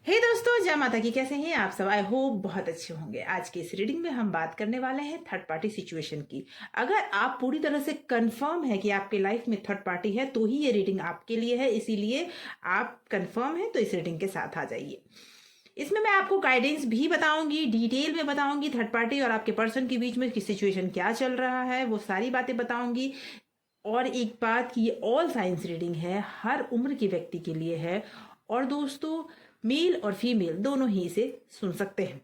हे दोस्तों, जय माता की। कैसे हैं आप सब? आई होप बहुत अच्छे होंगे। आज की इस रीडिंग में हम बात करने वाले हैं थर्ड पार्टी सिचुएशन की। अगर आप पूरी तरह से कंफर्म है कि आपके लाइफ में थर्ड पार्टी है तो ही ये रीडिंग आपके लिए है। इसीलिए आप कंफर्म है तो इस रीडिंग के साथ आ जाइए। इसमें मैं आपको गाइडेंस भी बताऊंगी, डिटेल में बताऊंगी थर्ड पार्टी और आपके पर्सन के बीच में सिचुएशन क्या चल रहा है, वो सारी बातें बताऊंगी। और एक बात कि ये ऑल साइंस रीडिंग है, हर उम्र के व्यक्ति के लिए है। और दोस्तों, मेल और फीमेल दोनों ही इसे सुन सकते हैं।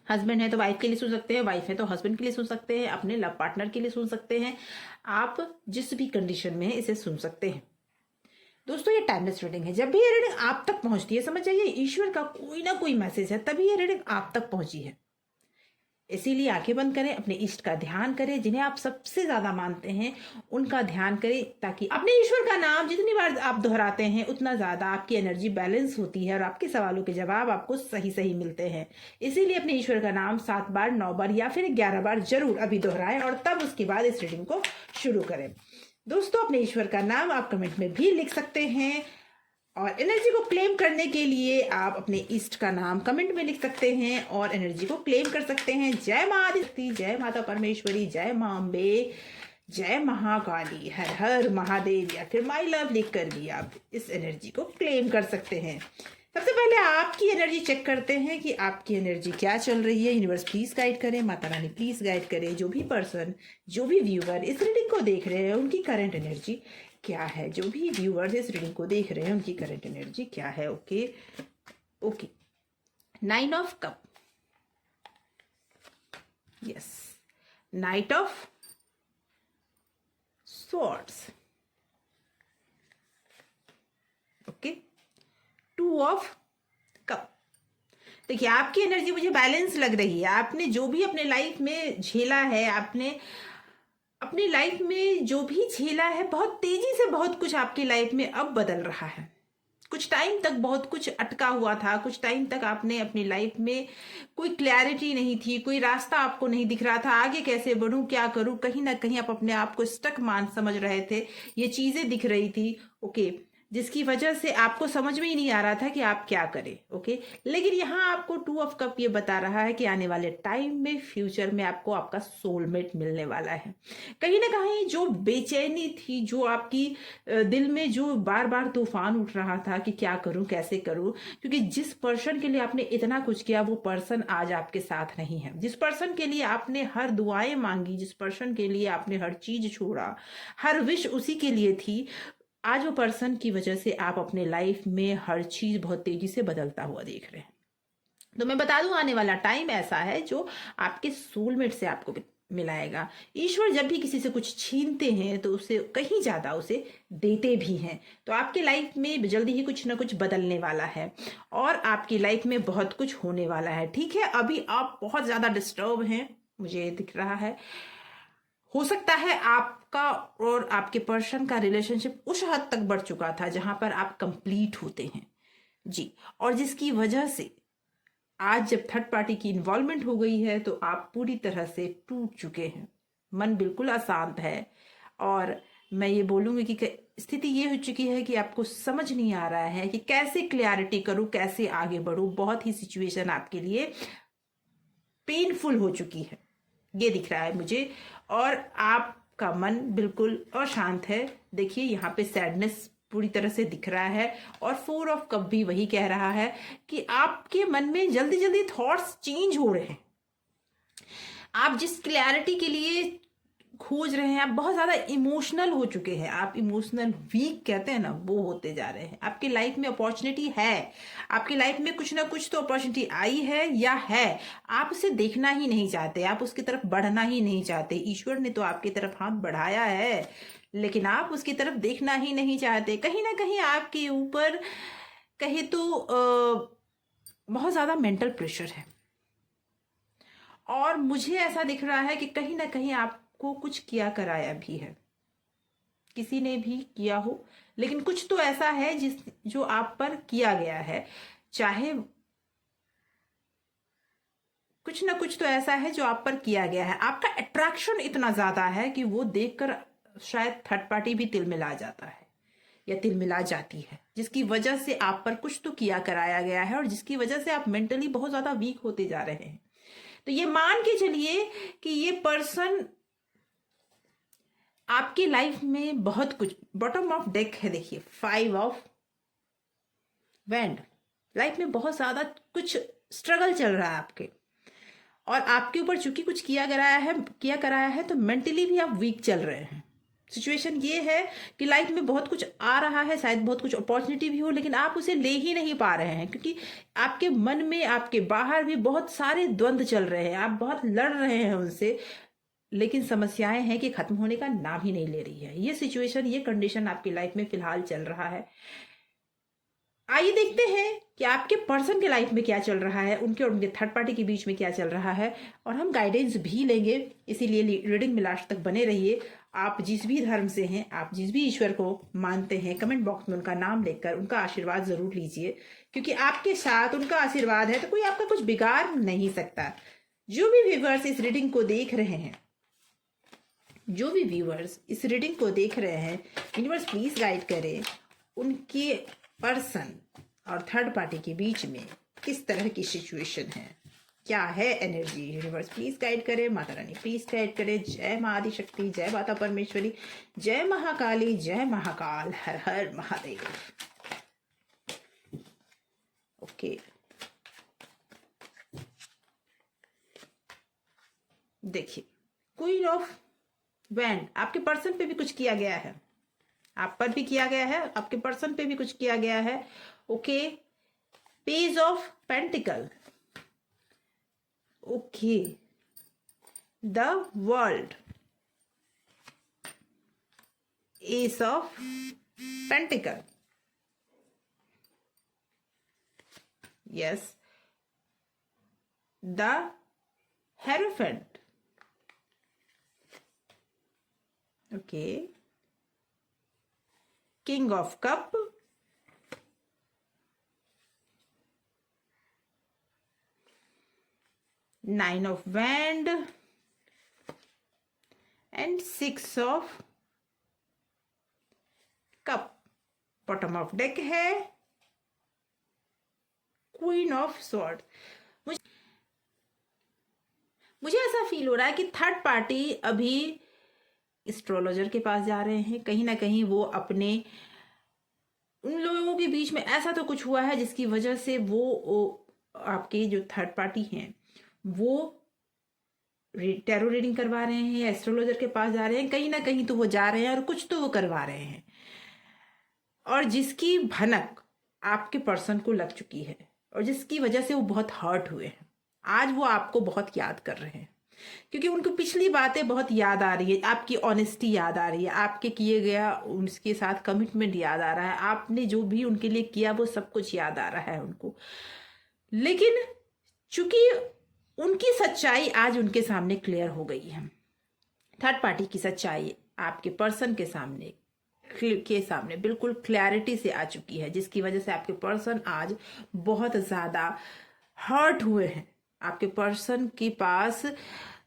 हस्बैंड है तो वाइफ के लिए सुन सकते हैं, वाइफ है तो हस्बैंड के लिए सुन सकते हैं, अपने लव पार्टनर के लिए सुन सकते हैं। आप जिस भी कंडीशन में है इसे सुन सकते हैं। दोस्तों, ये टाइमलेस रीडिंग है। जब भी ये रीडिंग आप तक पहुंचती है, समझ जाइए ईश्वर का कोई ना कोई मैसेज है, तभी ये रीडिंग आप तक पहुंची है। इसीलिए आंखें बंद करें, अपने इष्ट का ध्यान करें, जिन्हें आप सबसे ज्यादा मानते हैं उनका ध्यान करें, ताकि अपने ईश्वर का नाम जितनी बार आप दोहराते हैं उतना ज्यादा आपकी एनर्जी बैलेंस होती है और आपके सवालों के जवाब आपको सही सही मिलते हैं। इसीलिए अपने ईश्वर का नाम 7 बार, 9 बार या फिर 11 बार जरूर अभी दोहराएं और तब उसके बाद इस रीडिंग को शुरू करें। दोस्तों, अपने ईश्वर का नाम आप कमेंट में भी लिख सकते हैं और एनर्जी को क्लेम करने के लिए आप अपने इष्ट का नाम कमेंट में लिख सकते हैं और एनर्जी को क्लेम कर सकते हैं। जय मां आदिशक्ति, जय माता परमेश्वरी, जय मां अम्बे, जय महाकाली, हर हर महादेव या फिर माई लव लिख कर भी आप इस एनर्जी को क्लेम कर सकते हैं। सबसे पहले आपकी एनर्जी चेक करते हैं कि आपकी एनर्जी क्या चल रही है। यूनिवर्स प्लीज गाइड करें, माता रानी प्लीज गाइड करें। जो भी पर्सन, जो भी व्यूअर इस रीडिंग को देख रहे हैं उनकी करंट एनर्जी क्या है। जो भी व्यूअर्स इस रीडिंग को देख रहे हैं उनकी करंट एनर्जी क्या है। Okay okay. 9 of cup, yes. Night of swords, okay. 2 of cup. देखिए, आपकी एनर्जी मुझे बैलेंस लग रही है। आपने जो भी अपने लाइफ में झेला है, आपने अपनी लाइफ में जो भी झेला है, बहुत तेजी से बहुत कुछ आपकी लाइफ में अब बदल रहा है। कुछ टाइम तक बहुत कुछ अटका हुआ था, कुछ टाइम तक आपने अपनी लाइफ में कोई क्लैरिटी नहीं थी, कोई रास्ता आपको नहीं दिख रहा था, आगे कैसे बढ़ूं, क्या करूं। कहीं ना कहीं आप अपने आप को स्टक मान समझ रहे थे, ये चीजें दिख रही थी, ओके, जिसकी वजह से आपको समझ में ही नहीं आ रहा था कि आप क्या करें। ओके, लेकिन यहाँ आपको 2 ऑफ कप ये बता रहा है कि आने वाले टाइम में, फ्यूचर में आपको आपका सोलमेट मिलने वाला है। कहीं ना कहीं जो बेचैनी थी, जो आपकी दिल में जो बार बार तूफान उठ रहा था कि क्या करूं, कैसे करूं, क्योंकि जिस पर्सन के लिए आपने इतना कुछ किया वो पर्सन आज आपके साथ नहीं है। जिस पर्सन के लिए आपने हर दुआएं मांगी, जिस पर्सन के लिए आपने हर चीज छोड़ा, हर विश उसी के लिए थी, आज वो पर्सन की वजह से आप अपने लाइफ में हर चीज बहुत तेजी से बदलता हुआ देख रहे हैं। तो मैं बता दूं, आने वाला टाइम ऐसा है जो आपके सोलमेट से आपको मिलाएगा। ईश्वर जब भी किसी से कुछ छीनते हैं तो उसे कहीं ज्यादा उसे देते भी हैं। तो आपके लाइफ में जल्दी ही कुछ ना कुछ बदलने वाला है और आपकी लाइफ में बहुत कुछ होने वाला है। ठीक है, अभी आप बहुत ज्यादा डिस्टर्ब हैं, मुझे दिख रहा है। हो सकता है आपका और आपके पर्सन का रिलेशनशिप उस हद तक बढ़ चुका था जहां पर आप कंप्लीट होते हैं जी, और जिसकी वजह से आज जब थर्ड पार्टी की इन्वॉल्वमेंट हो गई है तो आप पूरी तरह से टूट चुके हैं। मन बिल्कुल अशांत है और मैं ये बोलूंगी कि स्थिति ये हो चुकी है कि आपको समझ नहीं आ रहा है कि कैसे क्लैरिटी करूं, कैसे आगे बढ़ूं। बहुत ही सिचुएशन आपके लिए पेनफुल हो चुकी है, ये दिख रहा है मुझे, और आपका मन बिल्कुल अशांत है। देखिए, यहाँ पे सैडनेस पूरी तरह से दिख रहा है और 4 ऑफ कप भी वही कह रहा है कि आपके मन में जल्दी जल्दी थॉट्स चेंज हो रहे हैं। आप जिस क्लैरिटी के लिए खोज रहे हैं, आप बहुत ज्यादा इमोशनल हो चुके हैं, आप इमोशनल वीक कहते हैं ना, वो होते जा रहे हैं। आपकी लाइफ में अपॉर्चुनिटी है, आपकी लाइफ में कुछ ना कुछ तो अपॉर्चुनिटी आई है या है, आप उसे देखना ही नहीं चाहते, आप उसकी तरफ बढ़ना ही नहीं चाहते। ईश्वर ने तो आपकी तरफ हाथ बढ़ाया है लेकिन आप उसकी तरफ देखना ही नहीं चाहते। कहीं ना कहीं आपके ऊपर कहे तो बहुत ज्यादा मेंटल प्रेशर है और मुझे ऐसा दिख रहा है कि कहीं ना कहीं आपको कुछ किया कराया भी है, किसी ने भी किया हो, लेकिन कुछ तो ऐसा है जो आप पर किया गया है। चाहे कुछ ना कुछ तो ऐसा है जो आप पर किया गया है। आपका अट्रैक्शन इतना ज्यादा है कि वो देखकर शायद थर्ड पार्टी भी तिलमिला जाता है या तिलमिला जाती है। जिसकी वजह से आप पर कुछ तो किया कराया गया है और जिसकी वजह से आप मेंटली बहुत ज्यादा वीक होते जा रहे हैं। तो ये मान के चलिए कि ये पर्सन आपकी लाइफ में बहुत कुछ, बॉटम ऑफ डेक है, देखिए 5 ऑफ वैंड, लाइफ में बहुत ज्यादा कुछ स्ट्रगल चल रहा है आपके, और आपके ऊपर चूंकि कुछ किया कराया है तो मेंटली भी आप वीक चल रहे हैं। सिचुएशन ये है कि लाइफ में बहुत कुछ आ रहा है, शायद बहुत कुछ अपॉर्चुनिटी भी हो, लेकिन आप उसे ले ही नहीं पा रहे हैं क्योंकि आपके मन में, आपके बाहर भी बहुत सारे द्वंद्व चल रहे हैं, आप बहुत लड़ रहे हैं उनसे, लेकिन समस्याएं हैं कि खत्म होने का नाम ही नहीं ले रही है। ये सिचुएशन, ये कंडीशन आपकी लाइफ में फिलहाल चल रहा है। आइए देखते हैं कि आपके पर्सन के लाइफ में क्या चल रहा है, उनके और उनके थर्ड पार्टी के बीच में क्या चल रहा है, और हम गाइडेंस भी लेंगे, इसीलिए रीडिंग में लास्ट तक बने रहिए। आप जिस भी धर्म से हैं, आप जिस भी ईश्वर को मानते हैं, कमेंट बॉक्स में उनका नाम लिखकर उनका आशीर्वाद जरूर लीजिए, क्योंकि आपके साथ उनका आशीर्वाद है तो कोई आपका कुछ बिगाड़ नहीं सकता। जो भी व्यूअर्स इस रीडिंग को देख रहे हैं, यूनिवर्स प्लीज गाइड करें उनके पर्सन और थर्ड पार्टी के बीच में किस तरह की सिचुएशन है, क्या है एनर्जी। यूनिवर्स प्लीज गाइड करे, माता रानी प्लीज गाइड करे। जय मां आदि शक्ति, जय माता परमेश्वरी, जय महाकाली, जय महाकाल, हर हर महादेव। ओके, देखिए क्वीन ऑफ वैंड, आपके पर्सन पे भी कुछ किया गया है, आप पर भी किया गया है, आपके पर्सन पे भी कुछ किया गया है। Okay, page of pentacle, okay, the world, S of pentacle, yes, the hierophant, okay, king of cup, nine of wand and 6 of cup. Bottom of deck है क्वीन ऑफ स्वॉर्ड। मुझे ऐसा फील हो रहा है कि थर्ड पार्टी अभी astrologer के पास जा रहे हैं, कहीं ना कहीं वो अपने, उन लोगों के बीच में ऐसा तो कुछ हुआ है जिसकी वजह से वो आपके जो थर्ड पार्टी हैं वो टैरो रीडिंग करवा रहे हैं, एस्ट्रोलॉजर के पास जा रहे हैं, कहीं ना कहीं तो वो जा रहे हैं और कुछ तो वो करवा रहे हैं, और जिसकी भनक आपके पर्सन को लग चुकी है और जिसकी वजह से वो बहुत हर्ट हुए हैं। आज वो आपको बहुत याद कर रहे हैं क्योंकि उनको पिछली बातें बहुत याद आ रही है, आपकी ऑनेस्टी याद आ रही है, आपके किए गया उनके साथ कमिटमेंट याद आ रहा है, आपने जो भी उनके लिए किया वो सब कुछ याद आ रहा है उनको। लेकिन चूंकि उनकी सच्चाई आज उनके सामने क्लियर हो गई है, थर्ड पार्टी की सच्चाई आपके पर्सन के सामने बिल्कुल क्लैरिटी से आ चुकी है, जिसकी वजह से आपके पर्सन आज बहुत ज्यादा हर्ट हुए हैं। आपके पर्सन के पास,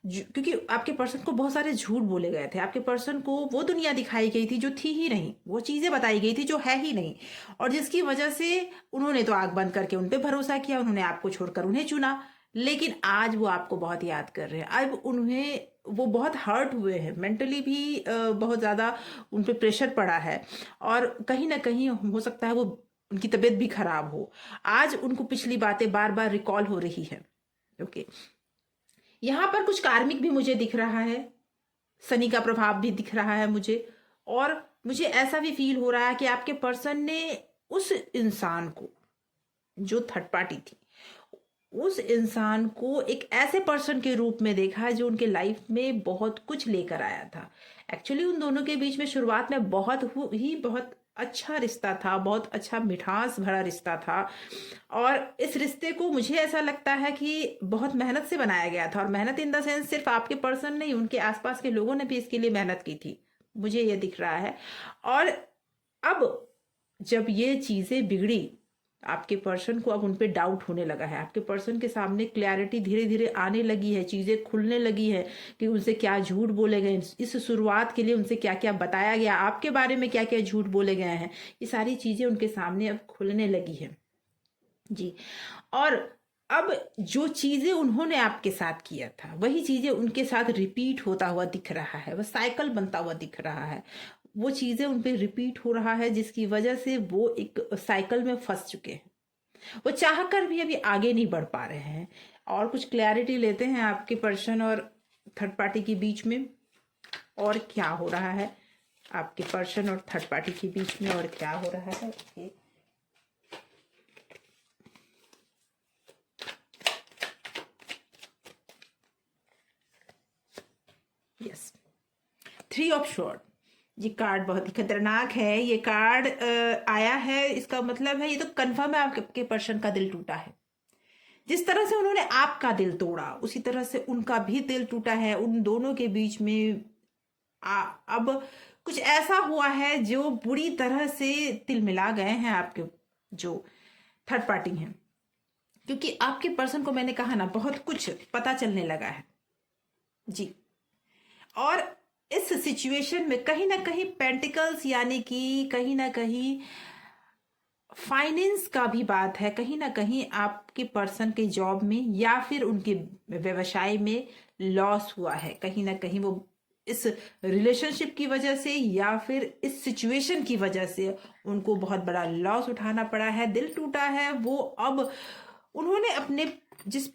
क्योंकि आपके पर्सन को बहुत सारे झूठ बोले गए थे, आपके पर्सन को वो दुनिया दिखाई गई थी जो थी ही नहीं, वो चीजें बताई गई थी जो है ही नहीं, और जिसकी वजह से उन्होंने तो आग बंद करके उन पे भरोसा किया, उन्होंने आपको छोड़कर उन्हें चुना। लेकिन आज वो आपको बहुत याद कर रहे हैं, अब उन्हें, वो बहुत हर्ट हुए हैं, मेंटली भी बहुत ज़्यादा उन पे प्रेशर पड़ा है, और कहीं ना कहीं हो सकता है वो उनकी तबीयत भी खराब हो। आज उनको पिछली बातें बार बार रिकॉल हो रही है। ओके, यहाँ पर कुछ कार्मिक भी मुझे दिख रहा है, शनि का प्रभाव भी दिख रहा है मुझे, और मुझे ऐसा भी फील हो रहा है कि आपके पर्सन ने उस इंसान को, जो थर्ड पार्टी थी, उस इंसान को एक ऐसे पर्सन के रूप में देखा है जो उनके लाइफ में बहुत कुछ लेकर आया था। एक्चुअली उन दोनों के बीच में शुरुआत में बहुत अच्छा रिश्ता था, बहुत अच्छा मिठास भरा रिश्ता था, और इस रिश्ते को मुझे ऐसा लगता है कि बहुत मेहनत से बनाया गया था, और मेहनत इन द सेंस सिर्फ आपके पर्सन नहीं, उनके आसपास के लोगों ने भी इसके लिए मेहनत की थी, मुझे ये दिख रहा है। और अब जब ये चीजें बिगड़ी, आपके पर्सन को अब उन पे डाउट होने लगा है। आपके पर्सन के सामने क्लैरिटी धीरे धीरे आने लगी है, चीज़ें खुलने लगी है कि उनसे क्या झूठ बोले गए, इस शुरुआत के लिए उनसे क्या क्या बताया गया, आपके बारे में क्या क्या झूठ बोले गए हैं, ये सारी चीज़ें उनके सामने अब खुलने लगी है जी। और अब जो चीजें उन्होंने आपके साथ किया था वही चीजें उनके साथ रिपीट होता हुआ दिख रहा है, वह साइकिल बनता हुआ दिख रहा है, वो चीजें उन पे रिपीट हो रहा है, जिसकी वजह से वो एक साइकिल में फंस चुके हैं। वो चाह कर भी अभी आगे नहीं बढ़ पा रहे हैं। और कुछ क्लैरिटी लेते हैं आपके पर्सन और थर्ड पार्टी के बीच में, और क्या हो रहा है आपके पर्सन और थर्ड पार्टी के बीच में, और क्या हो रहा है। Okay, yes, 3 of sword. ये कार्ड बहुत ही खतरनाक है। ये कार्ड आया है, इसका मतलब है ये तो कंफर्म है आपके पर्सन का दिल टूटा है। जिस तरह से उन्होंने आपका दिल तोड़ा उसी तरह से उनका भी दिल टूटा है। उन दोनों के बीच में अब कुछ ऐसा हुआ है जो बुरी तरह से तिल मिला गए हैं आपके जो थर्ड पार्टी हैं, क्योंकि आपके पर्सन को मैंने कहा ना बहुत कुछ पता चलने लगा है जी। और इस सिचुएशन में कहीं ना कहीं पेंटिकल्स यानी कि कहीं ना कहीं फाइनेंस का भी बात है, कहीं ना कहीं आपके पर्सन के जॉब में या फिर उनके व्यवसाय में लॉस हुआ है। कहीं ना कहीं वो इस रिलेशनशिप की वजह से या फिर इस सिचुएशन की वजह से उनको बहुत बड़ा लॉस उठाना पड़ा है, दिल टूटा है। वो अब उन्होंने अपने जिस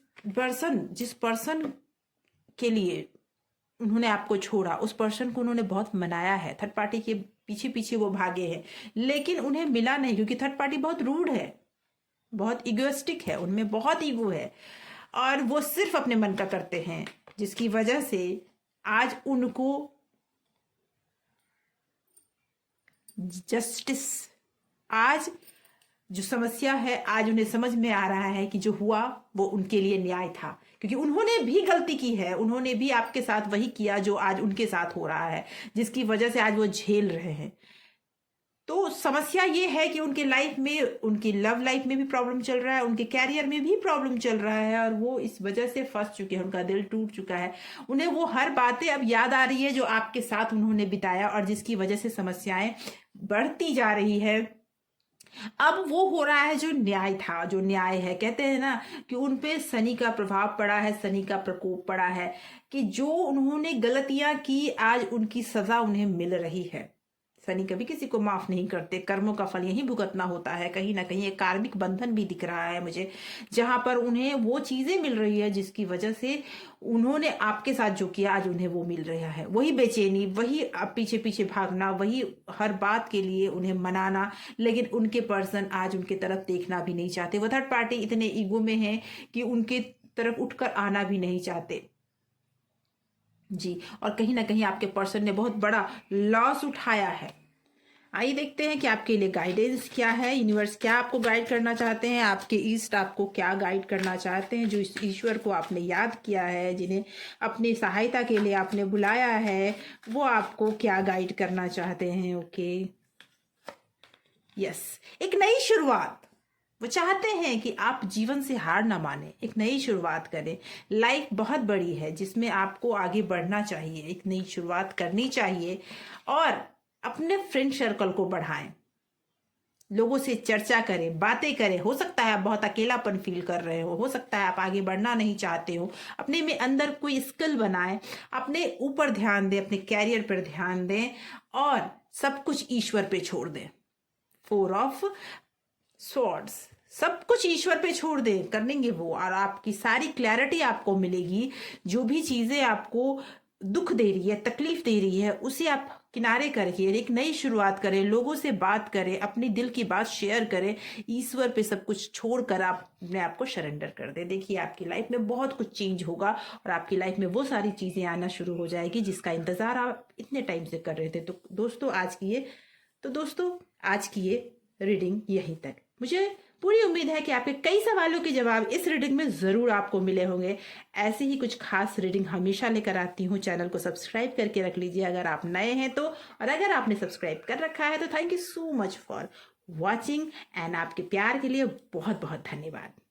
पर्सन के लिए उन्होंने आपको छोड़ा, उस पर्सन को उन्होंने बहुत मनाया है, थर्ड पार्टी के पीछे पीछे वो भागे हैं, लेकिन उन्हें मिला नहीं, क्योंकि थर्ड पार्टी बहुत रूड है, बहुत इगोइस्टिक है, उनमें बहुत ईगो है और वो सिर्फ अपने मन का करते हैं, जिसकी वजह से आज उनको जस्टिस, आज जो समस्या है, आज उन्हें समझ में आ रहा है कि जो हुआ वो उनके लिए न्याय था, क्योंकि उन्होंने भी गलती की है, उन्होंने भी आपके साथ वही किया जो आज उनके साथ हो रहा है, जिसकी वजह से आज वो झेल रहे हैं। तो समस्या ये है कि उनके लाइफ में, उनकी लव लाइफ में भी प्रॉब्लम चल रहा है, उनके कैरियर में भी प्रॉब्लम चल रहा है और वो इस वजह से फंस चुके हैं, उनका दिल टूट चुका है। उन्हें वो हर बातें अब याद आ रही है जो आपके साथ उन्होंने बिताया और जिसकी वजह से समस्याएं बढ़ती जा रही है। अब वो हो रहा है जो न्याय था, जो न्याय है, कहते हैं ना कि उन पे शनि का प्रभाव पड़ा है, शनि का प्रकोप पड़ा है, कि जो उन्होंने गलतियां की आज उनकी सजा उन्हें मिल रही है। शनि कभी किसी को माफ नहीं करते, कर्मों का फल यही भुगतना होता है। कहीं ना कहीं एक कार्मिक बंधन भी दिख रहा है मुझे, जहां पर उन्हें वो चीजें मिल रही है जिसकी वजह से उन्होंने आपके साथ जो किया आज उन्हें वो मिल रहा है। वही बेचैनी, वही पीछे पीछे भागना, वही हर बात के लिए उन्हें मनाना, लेकिन उनके पर्सन आज उनके तरफ देखना भी नहीं चाहते। वो थर्ड पार्टी इतने ईगो में है कि उनके तरफ उठकर आना भी नहीं चाहते जी। और कहीं ना कहीं आपके पर्सन ने बहुत बड़ा लॉस उठाया है। आइए देखते हैं कि आपके लिए गाइडेंस क्या है, यूनिवर्स क्या आपको गाइड करना चाहते हैं, आपके ईस्ट आपको क्या गाइड करना चाहते हैं। जो इस ईश्वर को आपने याद किया है, जिन्हें अपनी सहायता के लिए आपने बुलाया है, वो आपको क्या गाइड करना चाहते हैं। ओके, यस, एक नई शुरुआत। वो चाहते हैं कि आप जीवन से हार ना माने, एक नई शुरुआत करें। लाइफ बहुत बड़ी है जिसमें आपको आगे बढ़ना चाहिए, एक नई शुरुआत करनी चाहिए और अपने फ्रेंड सर्कल को बढ़ाएं, लोगों से चर्चा करें, बातें करें। हो सकता है आप बहुत अकेलापन फील कर रहे हो सकता है आप आगे बढ़ना नहीं चाहते हो, अपने में अंदर कोई स्किल बनाएं, अपने ऊपर ध्यान दें, अपने कैरियर पर ध्यान दें और सब कुछ ईश्वर पे छोड़ दें। 4 ऑफ स्वॉर्ड्स, सब कुछ ईश्वर पे छोड़ दे, कर लेंगे वो, और आपकी सारी क्लैरिटी आपको मिलेगी। जो भी चीजें आपको दुख दे रही है, तकलीफ दे रही है, उसे आप किनारे करके एक नई शुरुआत करें, लोगों से बात करें, अपनी दिल की बात शेयर करें, ईश्वर पे सब कुछ छोड़कर आप अपने आप को सरेंडर कर दें। देखिए आपकी लाइफ में बहुत कुछ चेंज होगा और आपकी लाइफ में वो सारी चीजें आना शुरू हो जाएगी जिसका इंतजार आप इतने टाइम से कर रहे थे। तो दोस्तों आज की ये रीडिंग यहीं तक। मुझे पूरी उम्मीद है कि आपके कई सवालों के जवाब इस रीडिंग में जरूर आपको मिले होंगे। ऐसी ही कुछ खास रीडिंग हमेशा लेकर आती हूँ। चैनल को सब्सक्राइब करके रख लीजिए अगर आप नए हैं तो, और अगर आपने सब्सक्राइब कर रखा है तो thank you so much for watching and आपके प्यार के लिए बहुत बहुत धन्यवाद।